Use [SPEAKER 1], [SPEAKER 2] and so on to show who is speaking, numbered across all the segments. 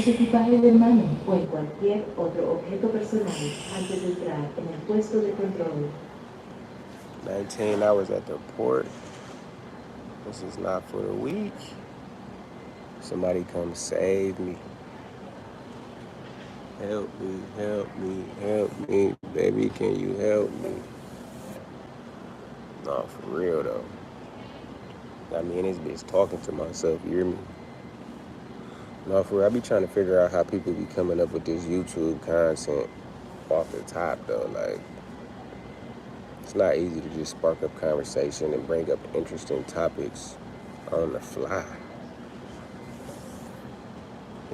[SPEAKER 1] equipaje de mano o en cualquier otro objeto personal antes de entrar en el puesto de control.
[SPEAKER 2] 19 hours at the port. This is not for the weak. Somebody come save me. Help me, help me, help me. Baby, can you help me? No, for real though. I mean, this bitch talking to myself, you hear me? No, for real, I be trying to figure out how people be coming up with this YouTube content off the top though. Like, it's not easy to just spark up conversation and bring up interesting topics on the fly.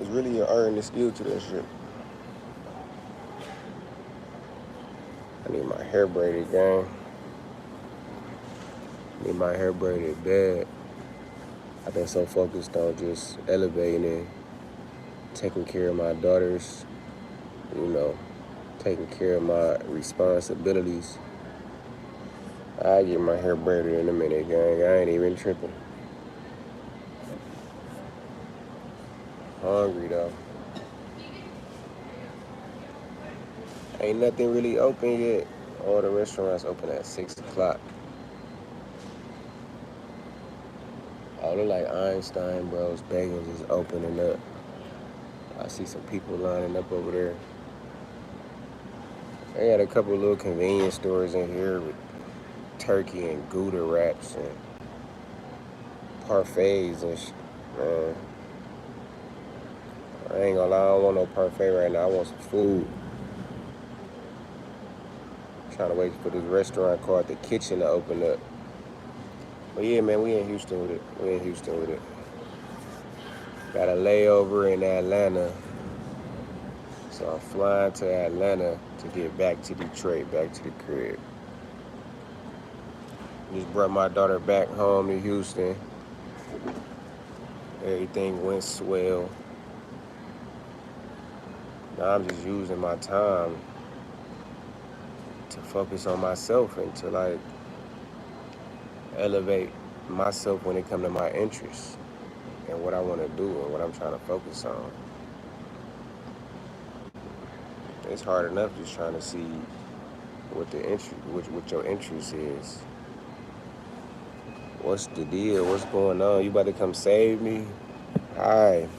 [SPEAKER 2] It's really an art and a skill to that shit. I need my hair braided, gang. Need my hair braided bad. I've been so focused on just elevating and taking care of my daughters, you know, taking care of my responsibilities. I get my hair braided in a minute, gang. I ain't even tripping. Hungry though. Ain't nothing really open yet. All the restaurants open at 6 o'clock. All the like Einstein Bros bagels is opening up. I see some people lining up over there. They had a couple little convenience stores in here with turkey and Gouda wraps and parfaits and shit, man. I ain't gonna lie, I don't want no parfait right now. I want some food. Trying to wait for this restaurant called The Kitchen to open up. But yeah, man, we in Houston with it. Got a layover in Atlanta. So I'm flying to Atlanta to get back to Detroit, back to the crib. Just brought my daughter back home to Houston. Everything went swell. Now I'm just using my time to focus on myself and to like elevate myself when it comes to my interests and what I want to do and what I'm trying to focus on. It's hard enough just trying to see what your interest is. What's the deal? What's going on? You about to come save me? Hi.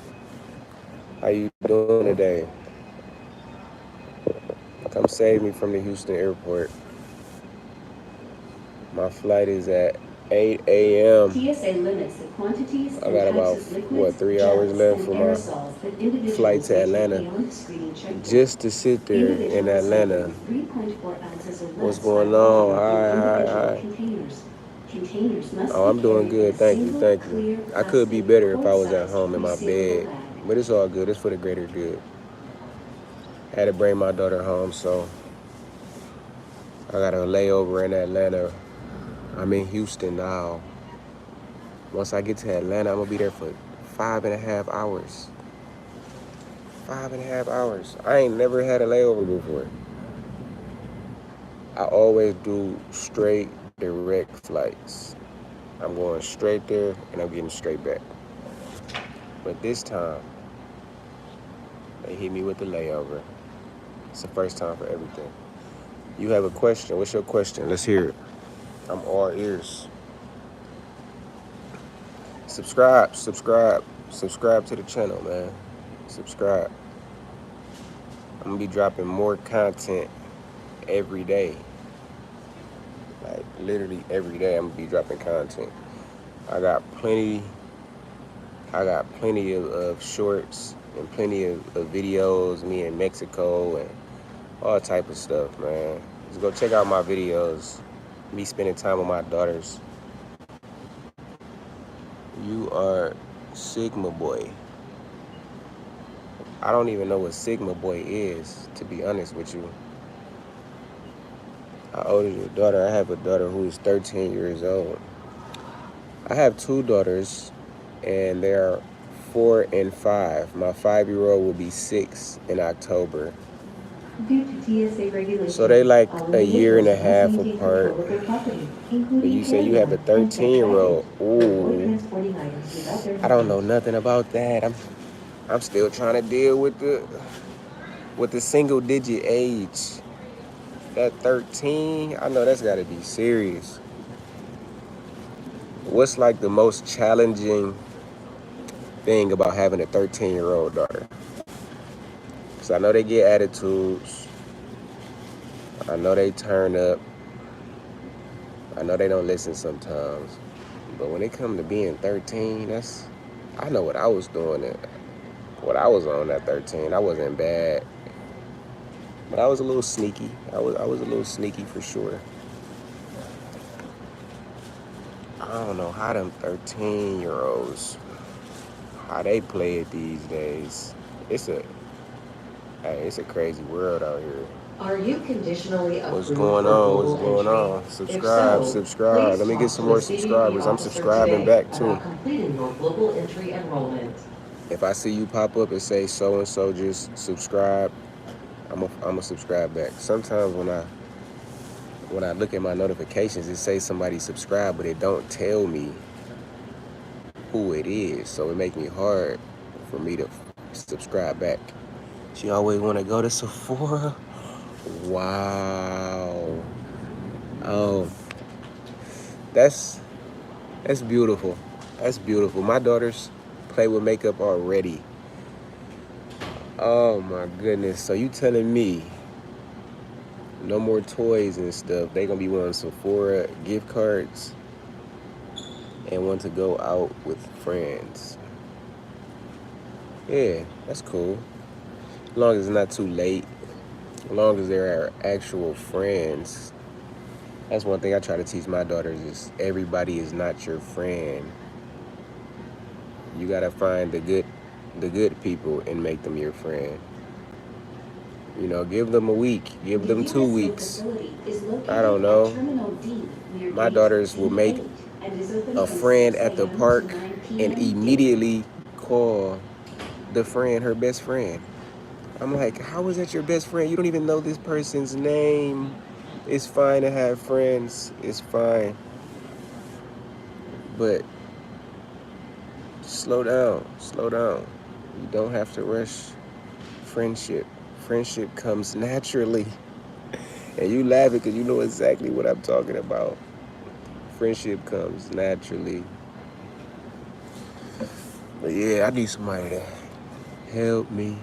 [SPEAKER 2] How you doing today? Come save me from the Houston airport. My flight is at 8 a.m.
[SPEAKER 1] TSA limits the quantities
[SPEAKER 2] I got about, 3 hours left for my flight to Atlanta. Just to sit there in Atlanta. What's going on? Hi. Oh, I'm doing good. Thank you. I could be better if I was at home in my bed. But it's all good. It's for the greater good. I had to bring my daughter home, so I got a layover in Atlanta. I'm in Houston now. Once I get to Atlanta, I'm going to be there for 5.5 hours. 5.5 hours. I ain't never had a layover before. I always do straight, direct flights. I'm going straight there, and I'm getting straight back. But this time, they hit me with the layover. It's the first time for everything. You have a question. What's your question? Let's hear it. I'm all ears. Subscribe to the channel, man. Subscribe. I'm gonna be dropping more content every day. Like literally every day I'm gonna be dropping content. I got plenty of shorts and plenty of videos, me in Mexico and all type of stuff, man. Just go check out my videos. Me spending time with my daughters. You are Sigma Boy. I don't even know what Sigma Boy is, to be honest with you. How old is your daughter? I have a daughter who is 13 years old. I have two daughters, and they are 4 and 5. My 5-year-old will be 6 in October.
[SPEAKER 1] Due to TSA regulations,
[SPEAKER 2] so they like a year and a half apart. But you say you have a 13-year-old. Ooh. I don't know nothing about that. I'm still trying to deal with the single digit age. That 13, I know that's got to be serious. What's like the most challenging thing about having a 13-year-old daughter? Because I know they get attitudes. I know they turn up. I know they don't listen sometimes. But when it comes to being 13, I know what I was doing. What I was on at 13, I wasn't bad. But I was a little sneaky. I was a little sneaky for sure. I don't know how them 13-year-olds, how they play it these days. It's a crazy world out here.
[SPEAKER 1] Are you conditionally
[SPEAKER 2] What's
[SPEAKER 1] approved
[SPEAKER 2] going
[SPEAKER 1] for
[SPEAKER 2] on? What's
[SPEAKER 1] global
[SPEAKER 2] going
[SPEAKER 1] entry?
[SPEAKER 2] on?
[SPEAKER 1] If
[SPEAKER 2] Subscribe.
[SPEAKER 1] please
[SPEAKER 2] Let me get
[SPEAKER 1] talk
[SPEAKER 2] some
[SPEAKER 1] to
[SPEAKER 2] more
[SPEAKER 1] a CBP
[SPEAKER 2] subscribers. I'm
[SPEAKER 1] officer
[SPEAKER 2] subscribing
[SPEAKER 1] today
[SPEAKER 2] back too.
[SPEAKER 1] about completing your global entry enrollment.
[SPEAKER 2] If I see you pop up and say so and so, just subscribe. I'm a subscribe back. Sometimes when I look at my notifications, it says somebody subscribed, but it don't tell me who it is. So it makes me hard for me to subscribe back. She always want to go to Sephora. Wow. Oh, that's beautiful. That's beautiful. My daughters play with makeup already. Oh my goodness. So you telling me no more toys and stuff? They gonna be wanting Sephora gift cards and want to go out with friends. Yeah, that's cool. As long as it's not too late. As long as they're actual friends. That's one thing I try to teach my daughters is everybody is not your friend. You gotta find the good people and make them your friend. You know, give them a week, give them 2 weeks. I don't know. My daughters will make a friend at the park and immediately call the friend her best friend. I'm like, how is that your best friend? You don't even know this person's name. It's fine to have friends. It's fine. But slow down. Slow down. You don't have to rush friendship. Friendship comes naturally. And you laugh because you know exactly what I'm talking about. Friendship comes naturally. But yeah, I need somebody to help me.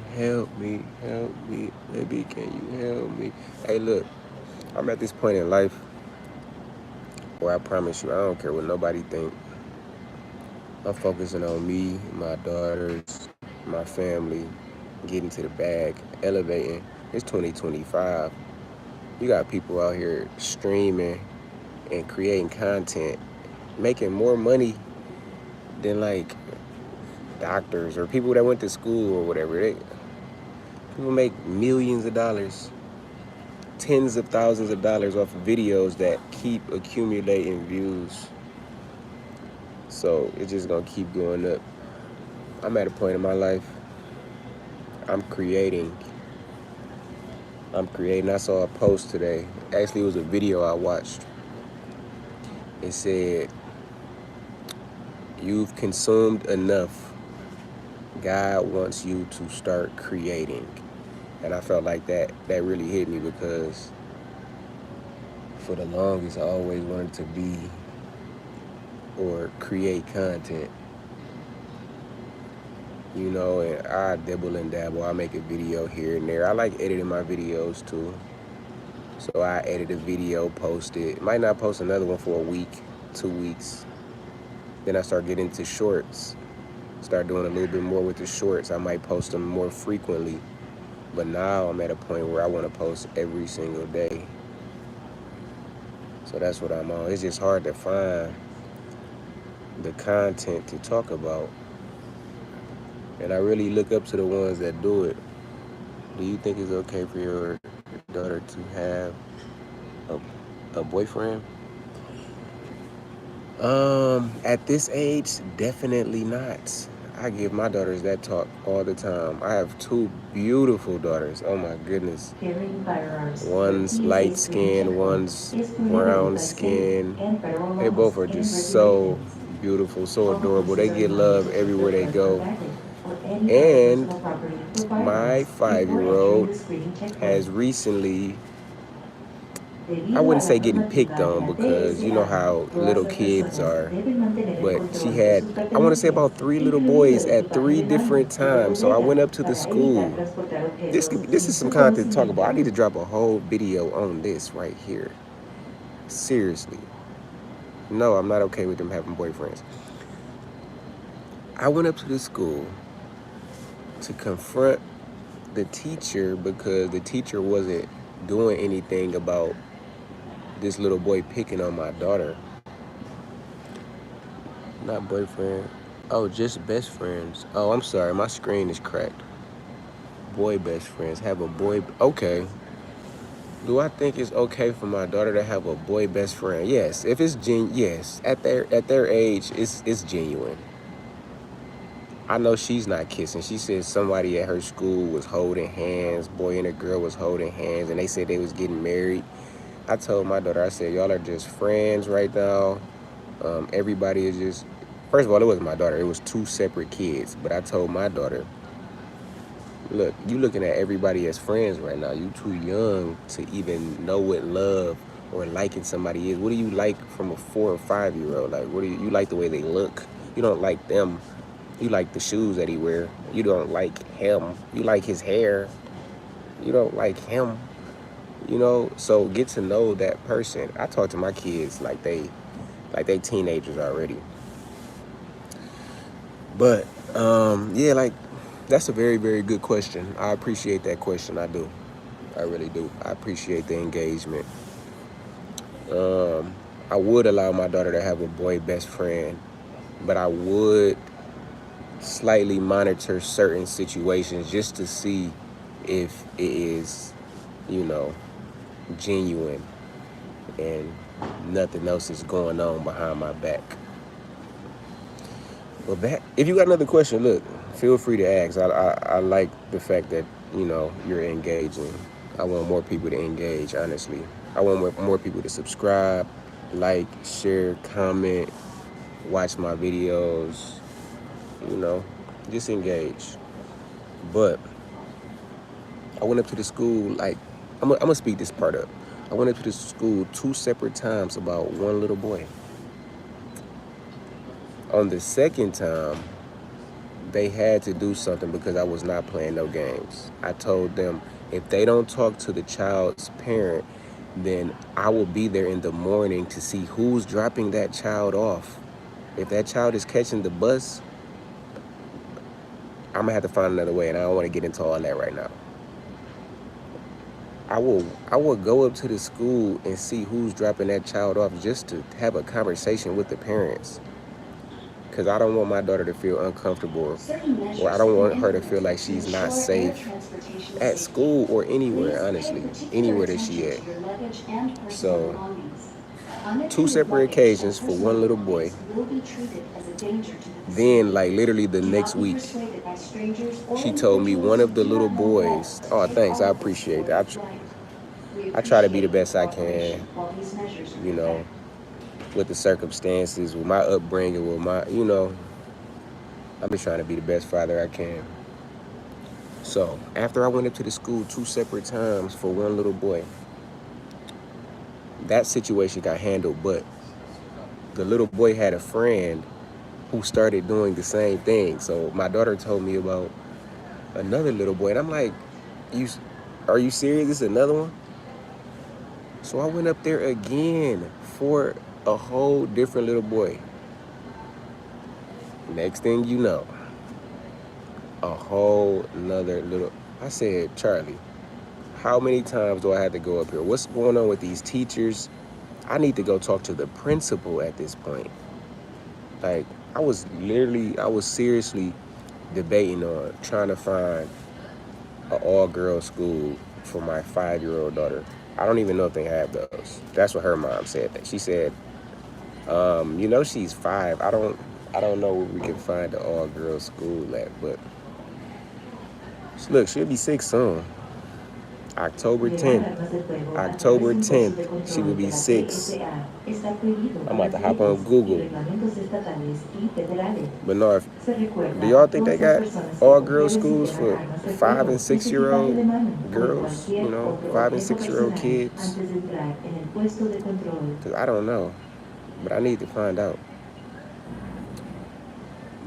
[SPEAKER 2] Baby, can you help me? Hey, look, I'm at this point in life where I promise you, I don't care what nobody think. I'm focusing on me, my daughters, my family, getting to the bag, elevating. It's 2025. You got people out here streaming and creating content, making more money than like doctors or people that went to school or whatever. People make millions of dollars, tens of thousands of dollars off of videos that keep accumulating views. So it's just gonna keep going up. I'm at a point in my life, I'm creating. I saw a post today. Actually, it was a video I watched. It said, "You've consumed enough. God wants you to start creating." And I felt like that really hit me because for the longest I always wanted to be or create content. You know, and I dibble and dabble. I make a video here and there. I like editing my videos too. So I edit a video, post it. Might not post another one for a week, 2 weeks. Then I start getting into shorts. Start doing a little bit more with the shorts. I might post them more frequently. But now I'm at a point where I want to post every single day. So that's what I'm on. It's just hard to find the content to talk about. And I really look up to the ones that do it. Do you think it's okay for your daughter to have a boyfriend? At this age, definitely not. I give my daughters that talk all the time. I have 2 beautiful daughters. Oh my goodness. One's light skin, one's brown skin. They both are just so beautiful, so adorable. They get love everywhere they go. And my 5-year-old has recently, I wouldn't say getting picked on because you know how little kids are, but she had, I want to say about 3 little boys at 3 different times. So I went up to the school. This is some content to talk about. I need to drop a whole video on this right here. Seriously. No, I'm not okay with them having boyfriends. I went up to the school to confront the teacher because the teacher wasn't doing anything about this little boy picking on my daughter. Not boyfriend. Oh, just best friends. Oh, I'm sorry. My screen is cracked. Boy best friends. Have a boy. Okay. Do I think it's okay for my daughter to have a boy best friend? Yes. If it's yes. At their age, it's genuine. I know she's not kissing. She said somebody at her school was holding hands. Boy and a girl was holding hands, and they said they was getting married. I told my daughter, I said, y'all are just friends right now. Everybody is just, first of all, it wasn't my daughter. It was 2 separate kids. But I told my daughter, look, you looking at everybody as friends right now. You too young to even know what love or liking somebody is. What do you like from a 4 or 5-year-old? Like, what do you like the way they look? You don't like them. You like the shoes that he wear. You don't like him. You like his hair. You don't like him. You know, so get to know that person. I talk to my kids like they teenagers already. But yeah, like that's a very, very good question. I appreciate that question. I do. I really do. I appreciate the engagement. I would allow my daughter to have a boy best friend, but I would slightly monitor certain situations just to see if it is, you know, genuine and nothing else is going on behind my back. Well, if you got another question, look, feel free to ask. I like the fact that, you know, you're engaging. I want more people to engage, honestly. I want more people to subscribe, like, share, comment, watch my videos, you know, just engage. But I went up to the school, like, I'm gonna speed this part up. I went up to the school 2 separate times about one little boy. On the second time, they had to do something because I was not playing no games. I told them if they don't talk to the child's parent, then I will be there in the morning to see who's dropping that child off. If that child is catching the bus, I'm gonna have to find another way, and I don't want to get into all that right now. I will go up to the school and see who's dropping that child off just to have a conversation with the parents. Because I don't want my daughter to feel uncomfortable, or I don't want her to feel like she's not safe at school or anywhere, honestly, anywhere that she at. So, 2 separate occasions for one little boy. Then, like literally the next week, she told me one of the little boys, oh, thanks, I appreciate that. I try to be the best I can, you know, with the circumstances, with my upbringing, with my, you know, I'm just trying to be the best father I can. So after I went up to the school 2 separate times for one little boy, that situation got handled, but the little boy had a friend who started doing the same thing. So my daughter told me about another little boy, and I'm like, are you serious? This is another one? So I went up there again for a whole different little boy. Next thing you know, a whole nother little, I said, Charlie, how many times do I have to go up here? What's going on with these teachers? I need to go talk to the principal at this point. Like, I was seriously debating on trying to find an all-girls school for my 5-year-old daughter. I don't even know if they have those. That's what her mom said. She said, you know, she's 5. I don't know where we can find an all-girls school at, but look, she'll be 6 soon. October 10th. October 10th, she will be 6. I'm about to hop on Google. But no,
[SPEAKER 1] Se recuerda,
[SPEAKER 2] Do y'all think they
[SPEAKER 1] todas las
[SPEAKER 2] got
[SPEAKER 1] personas que
[SPEAKER 2] all girls
[SPEAKER 1] comprueben si
[SPEAKER 2] schools
[SPEAKER 1] llevan
[SPEAKER 2] for
[SPEAKER 1] armas de
[SPEAKER 2] 5 and
[SPEAKER 1] fuego
[SPEAKER 2] 6 year
[SPEAKER 1] necesitan
[SPEAKER 2] old
[SPEAKER 1] de mano o de
[SPEAKER 2] girls?
[SPEAKER 1] cualquier
[SPEAKER 2] You know,
[SPEAKER 1] otro
[SPEAKER 2] 5 and
[SPEAKER 1] objeto
[SPEAKER 2] 6 year old
[SPEAKER 1] personal
[SPEAKER 2] kids?
[SPEAKER 1] antes de entrar en el puesto de control.
[SPEAKER 2] Cause I don't know, but I need to find out.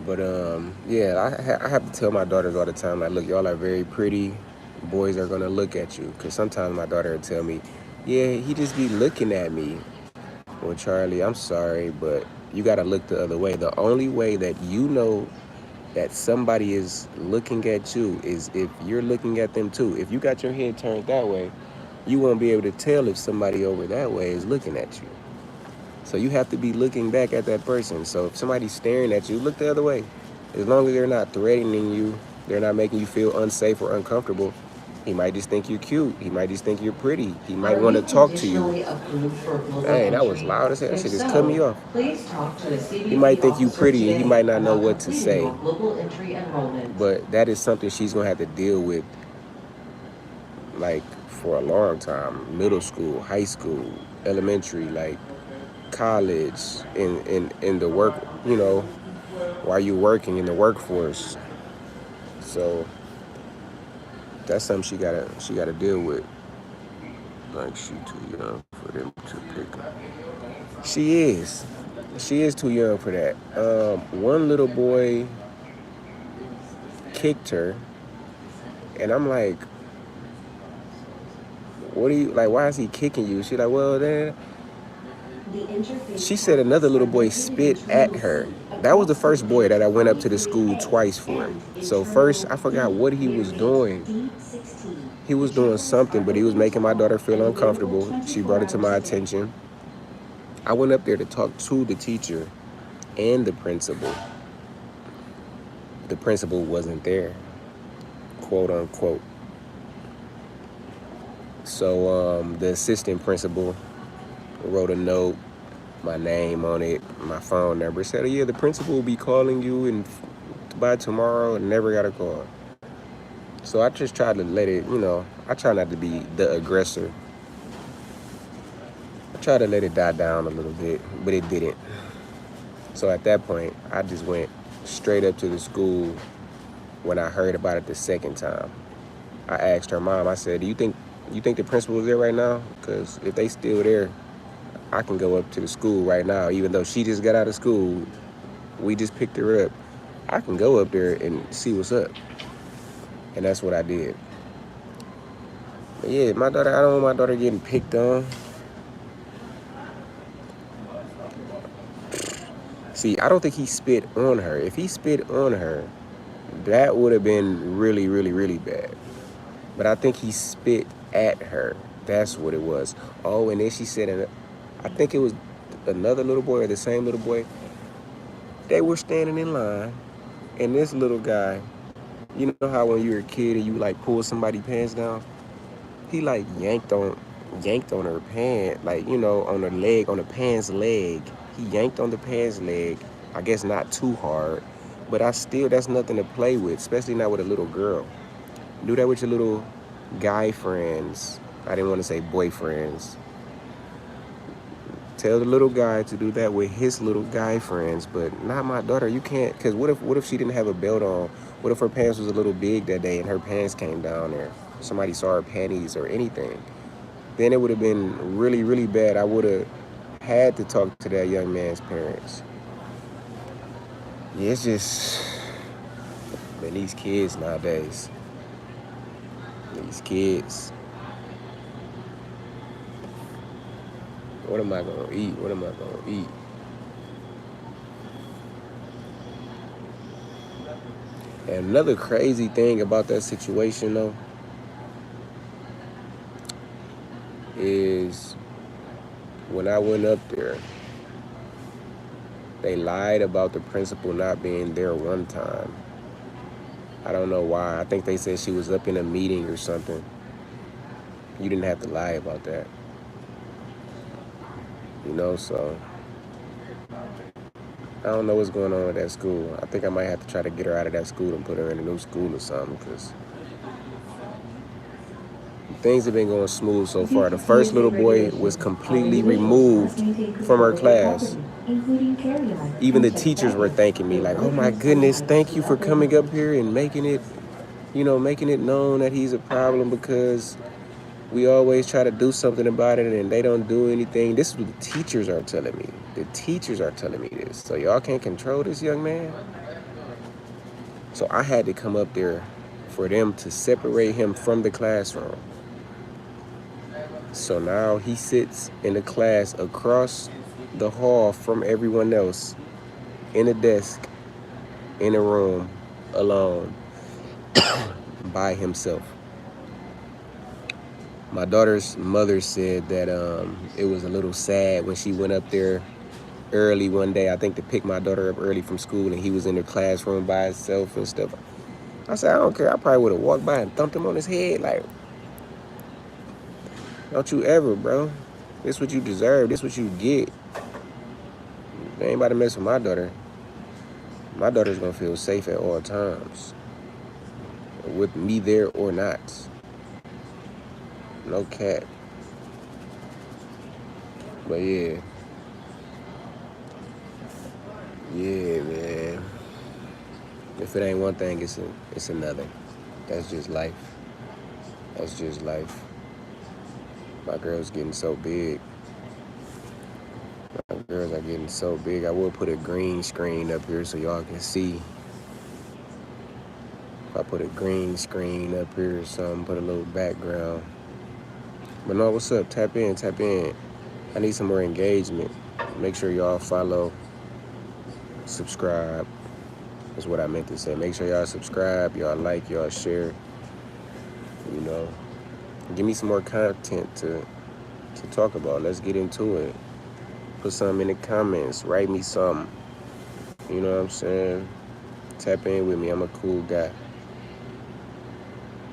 [SPEAKER 2] But yeah, I have to tell my daughters all the time, like, look, y'all are very pretty. Boys are gonna look at you. Cause sometimes my daughter will tell me, yeah, he just be looking at me. Well, Charlie, I'm sorry, but you gotta look the other way. The only way that you know that somebody is looking at you is if you're looking at them too. If you got your head turned that way, you won't be able to tell if somebody over that way is looking at you. So you have to be looking back at that person. So if somebody's staring at you, look the other way. As long as they're not threatening you, they're not making you feel unsafe or uncomfortable. He might just think you're cute. He might just think you're pretty. He might want to talk to you. Dang, that was loud as hell. That shit just cut me off. He might think you pretty and he might not know what to say. But that is something she's going to have to deal with, like, for a long time. Middle school, high school, elementary, like, college, in the work, you know, while you're working in the workforce. So that's something she gotta deal with. Like, she too young for them to pick her. She is too young for that. One little boy kicked her, and I'm like, what are you, like, why is he kicking you? She like, well, then she said another little boy spit at her. That was the first boy that I went up to the school twice for. So first, I forgot what he was doing. He was doing something, but he was making my daughter feel uncomfortable. She brought it to my attention. I went up there to talk to the teacher and the principal. The principal wasn't there, quote unquote. So the assistant principal wrote a note, my name on it, my phone number. Said, oh, yeah, the principal will be calling you and by tomorrow, and never got a call. So I just tried to let it, you know, I try not to be the aggressor. I tried to let it die down a little bit, but it didn't. So at that point, I just went straight up to the school when I heard about it the second time. I asked her mom, I said, do you think the principal is there right now? Because if they still there, I can go up to the school right now, even though she just got out of school. We just picked her up. I can go up there and see what's up. And that's what I did. But yeah, my daughter, I don't want my daughter getting picked on. See, I don't think he spit on her. If he spit on her, that would have been really, really, really bad. But I think he spit at her. That's what it was. Oh, and then she said, I think it was another little boy or the same little boy. They were standing in line, and this little guy, you know how when you're a kid and you like pull somebody's pants down? He like yanked on her pant, like, you know, on her leg, on the pants leg. He yanked on the pants leg. I guess not too hard, but that's nothing to play with, especially not with a little girl. Do that with your little guy friends. I didn't want to say boyfriends. Tell the little guy to do that with his little guy friends, but not my daughter. You can't, because what if she didn't have a belt on? What if her pants was a little big that day and her pants came down there? Somebody saw her panties or anything. Then it would have been really, really bad. I would have had to talk to that young man's parents. Yeah, it's just, man, these kids nowadays. These kids. What am I gonna eat? What am I gonna eat? And another crazy thing about that situation, though, is when I went up there, they lied about the principal not being there one time. I don't know why. I think they said she was up in a meeting or something. You didn't have to lie about that. You know, so I don't know what's going on with that school. I think I might have to try to get her out of that school and put her in a new school or something, because things have been going smooth so far. The first little boy was completely removed from her class. Even the teachers were thanking me, like, oh my goodness, thank you for coming up here and making it known that he's a problem, because we always try to do something about it and they don't do anything. This is what the teachers are telling me. The teachers are telling me this. So y'all can't control this young man? So I had to come up there for them to separate him from the classroom. So now he sits in the class across the hall from everyone else, in a desk, in a room, alone, by himself. My daughter's mother said that it was a little sad when she went up there early one day, I think to pick my daughter up early from school, and he was in the classroom by himself and stuff. I said, I don't care. I probably would have walked by and thumped him on his head. Like, don't you ever, bro. This what you deserve. This what you get. They ain't about to mess with my daughter. My daughter's going to feel safe at all times, with me there or not. No cap. But yeah. Yeah, man. If it ain't one thing, it's another. That's just life. That's just life. My girl's getting so big. My girls are getting so big. I will put a green screen up here so y'all can see. If I put a green screen up here or something, put a little background. But no, what's up? Tap in, tap in. I need some more engagement. Make sure y'all follow, subscribe. That's what I meant to say. Make sure y'all subscribe, y'all like, y'all share. You know, give me some more content to talk about. Let's get into it. Put something in the comments. Write me something. You know what I'm saying? Tap in with me. I'm a cool guy.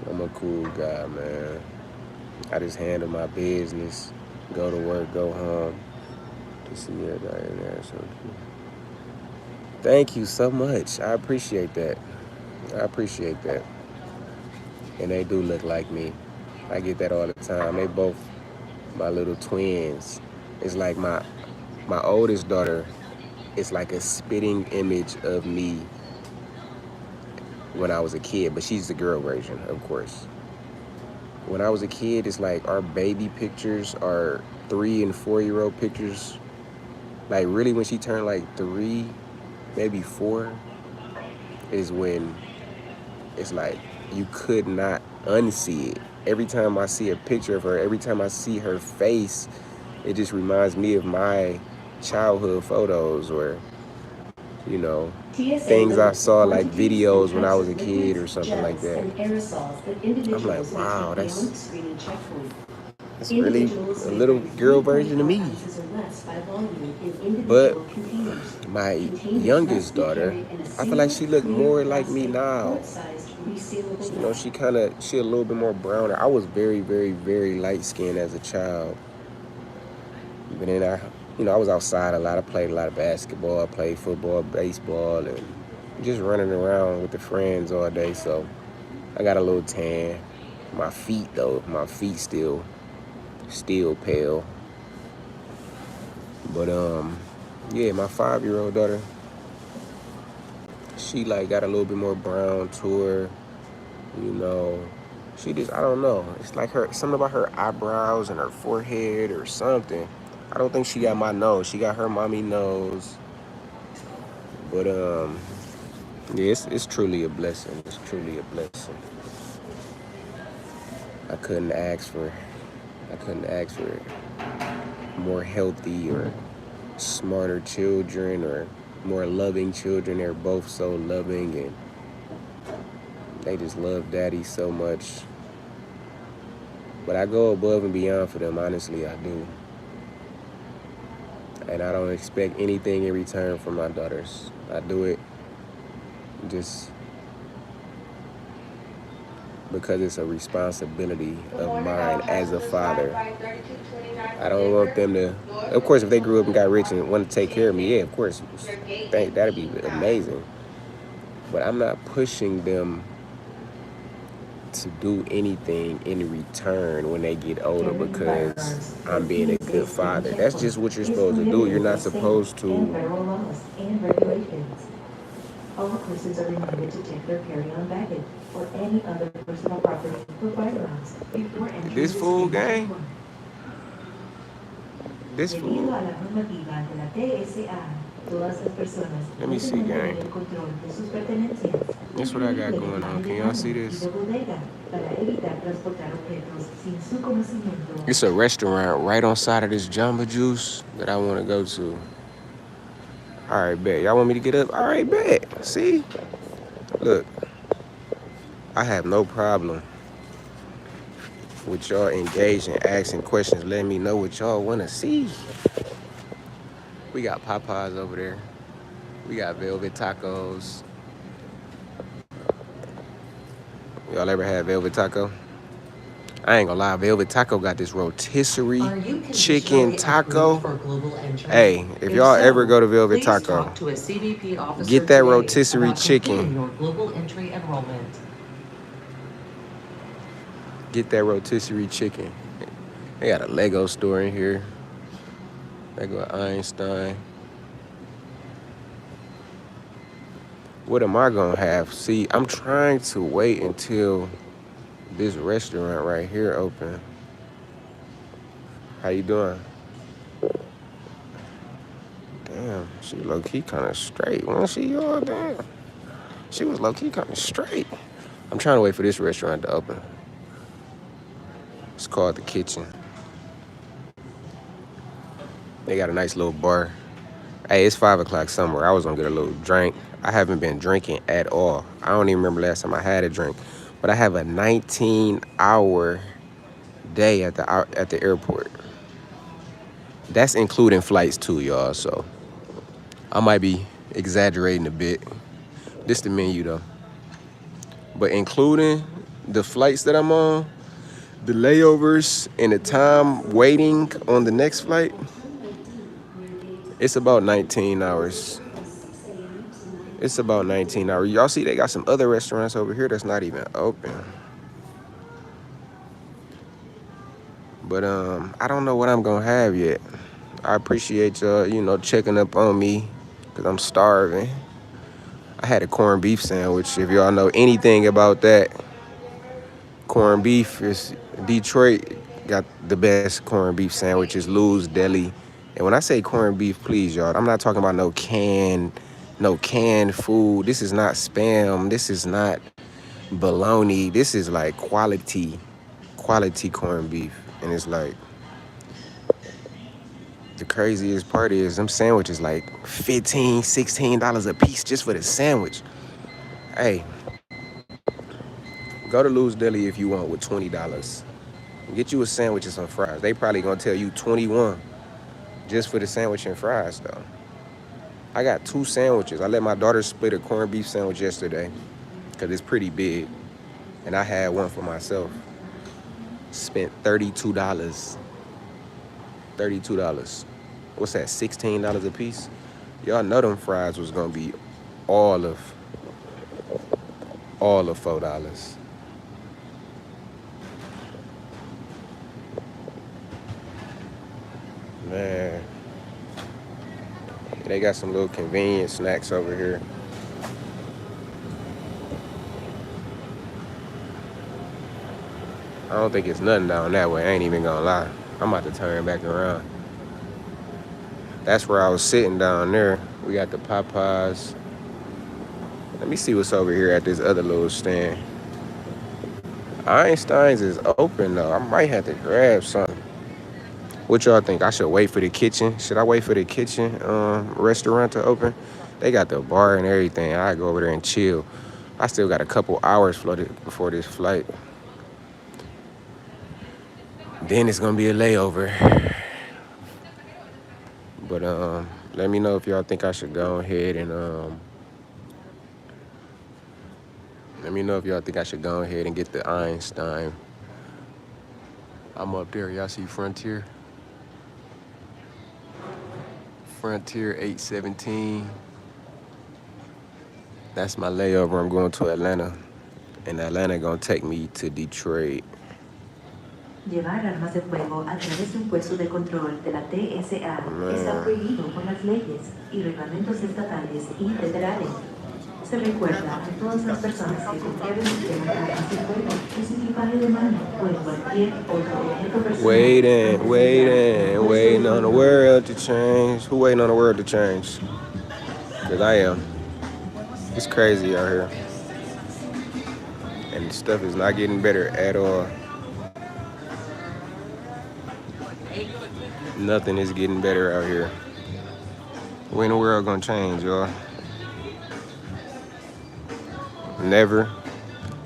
[SPEAKER 2] I'm a cool guy, man. I just handle my business. Go to work, go home. To see everybody in there. So thank you so much. I appreciate that. I appreciate that. And they do look like me. I get that all the time. They both my little twins. It's like my oldest daughter is like a spitting image of me when I was a kid, but she's the girl version, of course. When I was a kid, it's like our baby pictures are 3- and 4-year-old pictures. Like really when she turned like 3, maybe 4, is when it's like you could not unsee it. Every time I see a picture of her, every time I see her face, it just reminds me of my childhood photos, or, you know, things I saw, like videos when I was a kid or something like that. I'm like, wow, that's really a little girl version of me. But my youngest daughter, I feel like she looked more like me now. You know, she a little bit more browner. I was very, very, very light-skinned as a child. But then I was outside a lot. I played a lot of basketball. I played football, baseball, and just running around with the friends all day. So I got a little tan. My feet still pale. But yeah, my 5-year-old daughter, she like got a little bit more brown to her. You know, she just, I don't know. It's like something about her eyebrows and her forehead or something. I don't think she got my nose. She got her mommy nose. But yeah, it's truly a blessing. It's truly a blessing. I couldn't ask for more healthy or smarter children or more loving children. They're both so loving and they just love daddy so much. But I go above and beyond for them, honestly, I do. And I don't expect anything in return from my daughters. I do it just because it's a responsibility of mine as a father. I don't want them to, of course, if they grew up and got rich and wanted to take care of me, yeah, of course, that'd be amazing. But I'm not pushing them to do anything in return when they get older because I'm being a good father. That's just what you're supposed to do. You're not supposed to.
[SPEAKER 1] Federal laws and regulations. All persons are reminded to check their carry-on baggage or any other personal property for firearms before entering
[SPEAKER 2] This fool gang? This fool.
[SPEAKER 1] Debido a la normativa de la TSA, todas las personas
[SPEAKER 2] Let me see, gang.
[SPEAKER 1] el control de sus pertenencias.
[SPEAKER 2] That's what I got going on. Can y'all see this?
[SPEAKER 1] Para evitar transportar objetos sin su conocimiento.
[SPEAKER 2] It's a restaurant right on side of this Jamba Juice that I want to go to. All right, bet. Y'all want me to get up? All right, bet. See? Look. I have no problem with y'all engaging, asking questions, letting me know what y'all want to see. We got Popeyes over there. We got Velvet Tacos. Y'all ever had Velvet Taco? I ain't gonna lie, Velvet Taco got this rotisserie chicken taco. Hey, if y'all ever go to Velvet Taco, get that rotisserie chicken. Get that rotisserie chicken. They got a Lego store in here. They go Einstein. What am I gonna have? See, I'm trying to wait until this restaurant right here open. How you doing? Damn, she low-key kind of straight. Wasn't she, y'all? Damn. She was low-key kind of straight. I'm trying to wait for this restaurant to open. It's called The Kitchen. They got a nice little bar. Hey, it's 5 o'clock somewhere. I was gonna get a little drink. I haven't been drinking at all. I don't even remember last time I had a drink. But I have a 19-hour day at the airport. That's including flights too, y'all. So I might be exaggerating a bit. This the menu though. But including the flights that I'm on, the layovers, and the time waiting on the next flight, it's about 19 hours. It's about 19 hours. Y'all see they got some other restaurants over here that's not even open. But I don't know what I'm gonna have yet. I appreciate y'all, checking up on me, because I'm starving. I had a corned beef sandwich. If y'all know anything about that, corned beef is Detroit got the best corned beef sandwiches, Lou's Deli. And when I say corned beef, please, y'all, I'm not talking about no canned food. This is not Spam. This is not bologna. This is like quality corned beef. And it's like, the craziest part is them sandwiches like $15, $16 a piece just for the sandwich. Hey, go to Lou's Deli if you want with $20. Get you a sandwich and some fries. They probably gonna tell you 21 just for the sandwich and fries though. I got 2 sandwiches. I let my daughter split a corned beef sandwich yesterday because it's pretty big. And I had one for myself. Spent $32. $32. What's that, $16 a piece? Y'all know them fries was gonna be all of $4. Man. They got some little convenient snacks over here. I don't think it's nothing down that way. I ain't even gonna lie. I'm about to turn back around. That's where I was sitting down there. We got the Popeyes. Let me see what's over here at this other little stand. Einstein's is open though. I might have to grab something. What y'all think? I should wait for the kitchen? Should I wait for the kitchen restaurant to open? They got the bar and everything. I go over there and chill. I still got a couple hours floated before this flight. Then it's gonna be a layover. But let me know if y'all think I should go ahead and let me know if y'all think I should go ahead and get the Einstein. I'm up there. Y'all see Frontier? Frontier 817. That's my layover. I'm going to Atlanta. And Atlanta gonna take me to Detroit.
[SPEAKER 1] Llevar armas de fuego a través de un puesto de control de la TSA está
[SPEAKER 2] Man.
[SPEAKER 1] prohibido por las leyes y reglamentos estatales y federales. Se recuerda a todas las personas que comprueben que llevan armas de fuego en su equipaje de mano o en cualquier otro objeto personal.
[SPEAKER 2] Waiting on the world to change. Who waiting on the world to change? Because I am. It's crazy out here. And stuff is not getting better at all. Nothing is getting better out here. When the world gonna change, y'all? Never.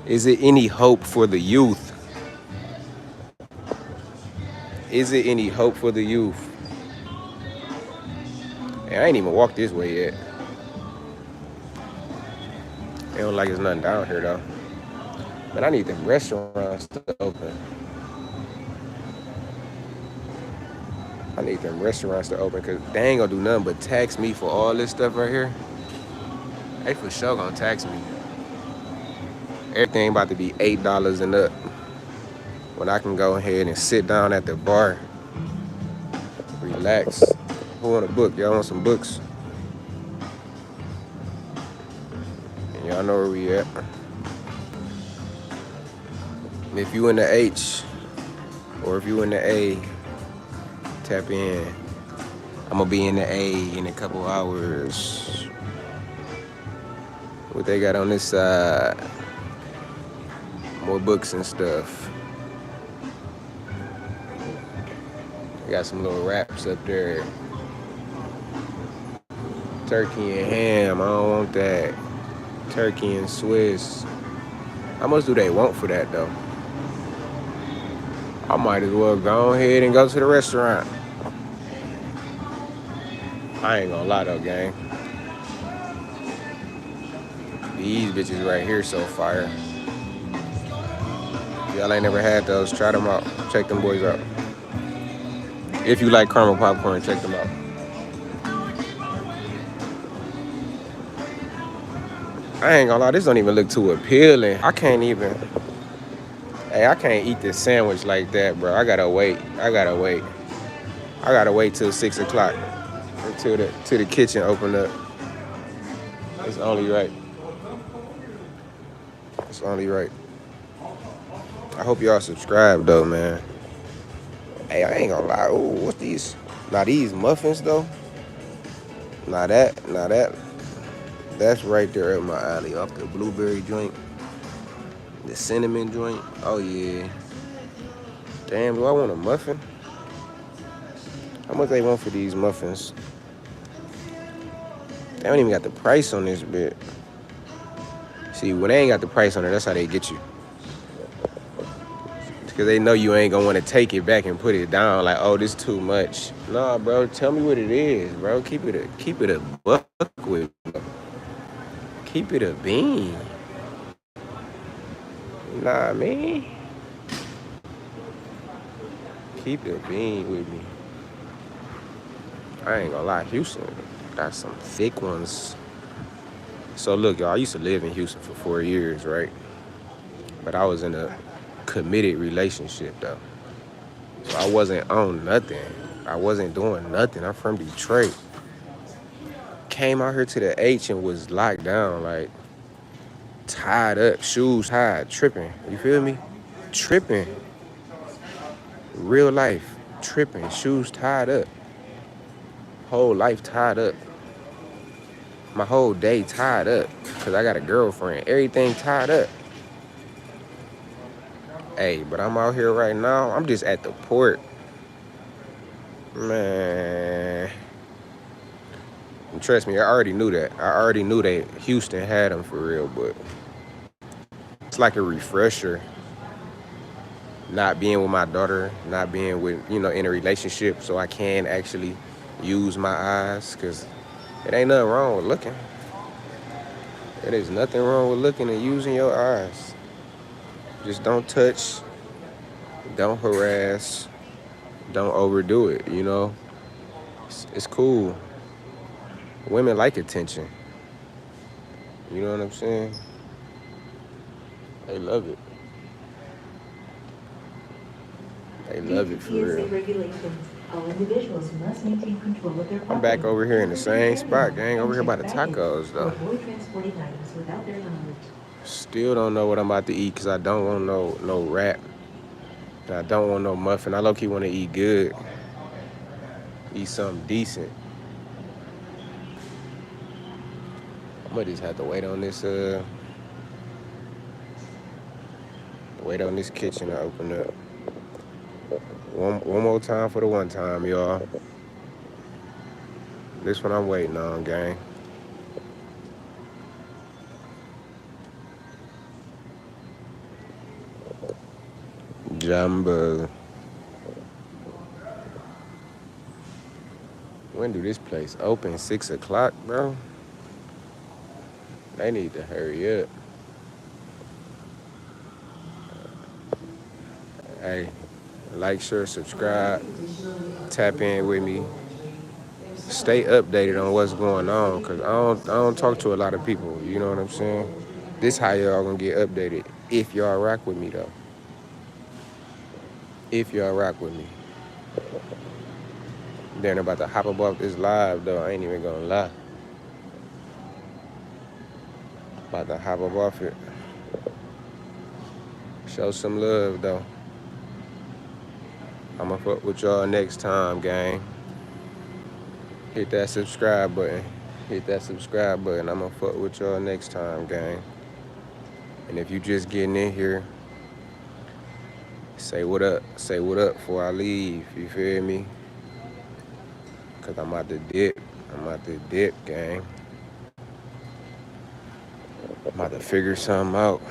[SPEAKER 2] Is it any hope for the youth? Is it any hope for the youth? And I ain't even walked this way yet. It don't like there's nothing down here though. But I need them restaurants to open. I need them restaurants to open because they ain't gonna do nothing but tax me for all this stuff right here. They for sure gonna tax me. Everything about to be $8 and up. When I can go ahead and sit down at the bar, relax. Who want a book? Y'all want some books? And y'all know where we at. And if you in the H or if you in the A, tap in. I'm gonna be in the A in a couple hours. What they got on this side? More books and stuff. They got some little wraps up there. Turkey and ham, I don't want that. Turkey and Swiss. How much do they want for that though? I might as well go ahead and go to the restaurant. I ain't gonna lie though, gang. These bitches right here so fire. If y'all ain't never had those, try them out. Check them boys out. If you like caramel popcorn, check them out. I ain't gonna lie, this don't even look too appealing. I can't eat this sandwich like that, bro. I gotta wait till 6 o'clock until the kitchen open up. It's only right. It's only right. I hope y'all subscribe though, man. Hey, I ain't gonna lie. Ooh, what's these? Now these muffins though. Now that. That's right there at my alley. Off the blueberry joint, the cinnamon joint. Oh yeah. Damn, do I want a muffin? How much they want for these muffins? They don't even got the price on this bit. See, when they ain't got the price on it, that's how they get you. Because they know you ain't gonna want to take it back and put it down like, oh, this too much. Nah, bro, tell me what it is, bro. Keep it a buck with me. Keep it a bean. Nah, man. Keep it a bean with me. I ain't gonna lie, Houston got some thick ones. So look, y'all, I used to live in Houston for 4 years, right? But I was in a committed relationship though. So I wasn't on nothing. I wasn't doing nothing. I'm from Detroit. Came out here to the H and was locked down, like tied up, shoes tied, tripping. You feel me? Tripping. Real life, tripping, shoes tied up. Whole life tied up. My whole day tied up. Cause I got a girlfriend. Everything tied up. Hey, but I'm out here right now. I'm just at the port. Man. And trust me, I already knew that. I already knew that Houston had them for real, but it's like a refresher. Not being with my daughter, not being with, in a relationship, so I can actually use my eyes, because it ain't nothing wrong with looking. There is nothing wrong with looking and using your eyes. Just don't touch, don't harass, don't overdo it, It's cool. Women like attention. You know what I'm saying? They love it. They
[SPEAKER 1] Due
[SPEAKER 2] love
[SPEAKER 1] to
[SPEAKER 2] it for
[SPEAKER 1] TSA
[SPEAKER 2] real.
[SPEAKER 1] regulations, all individuals must maintain control of their
[SPEAKER 2] I'm
[SPEAKER 1] property,
[SPEAKER 2] back over here in the
[SPEAKER 1] including
[SPEAKER 2] same spot,
[SPEAKER 1] carry-on
[SPEAKER 2] gang.
[SPEAKER 1] and
[SPEAKER 2] Over here by
[SPEAKER 1] checked
[SPEAKER 2] the
[SPEAKER 1] baggage,
[SPEAKER 2] tacos,
[SPEAKER 1] to
[SPEAKER 2] though.
[SPEAKER 1] avoid transporting items without their knowledge.
[SPEAKER 2] Still don't know what I'm about to eat because I don't want no wrap. And I don't want no muffin. I low-key want to eat good. Eat something decent. I'm gonna just have to wait on this kitchen to open up. One more time for the one time, y'all. This one I'm waiting on, gang. Jumbo. When do this place open? 6 o'clock, bro? They need to hurry up. Hey, like, share, subscribe, tap in with me. Stay updated on what's going on, cause I don't talk to a lot of people. You know what I'm saying? This how y'all gonna get updated if y'all rock with me though. If y'all rock with me. Then about to hop up off this live though. I ain't even gonna lie. About to hop up off it. Show some love though. I'ma fuck with y'all next time, gang. Hit that subscribe button. Hit that subscribe button. I'ma fuck with y'all next time, gang. And if you just getting in here, say what up. Say what up before I leave. You feel me? Cause I'm about to dip. Gang. I'm about to figure something out.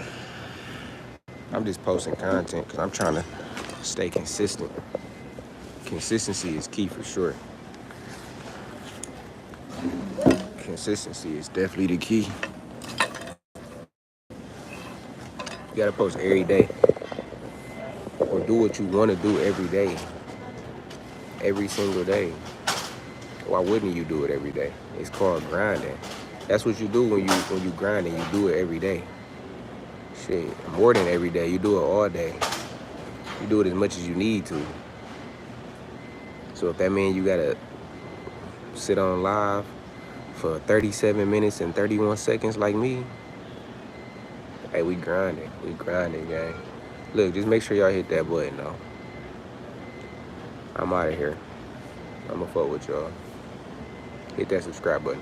[SPEAKER 2] I'm just posting content because I'm trying to stay consistent. Consistency is key for sure. Consistency is definitely the key. You gotta post every day. Or do what you wanna do every day. Every single day. Why wouldn't you do it every day? It's called grinding. That's what you do when you grinding. You do it every day. Shit, more than every day. You do it all day. You do it as much as you need to. So if that means you gotta sit on live for 37 minutes and 31 seconds like me, hey, we grinding. We grinding, gang. Look, just make sure y'all hit that button, though. I'm out of here. I'ma fuck with y'all. Hit that subscribe button.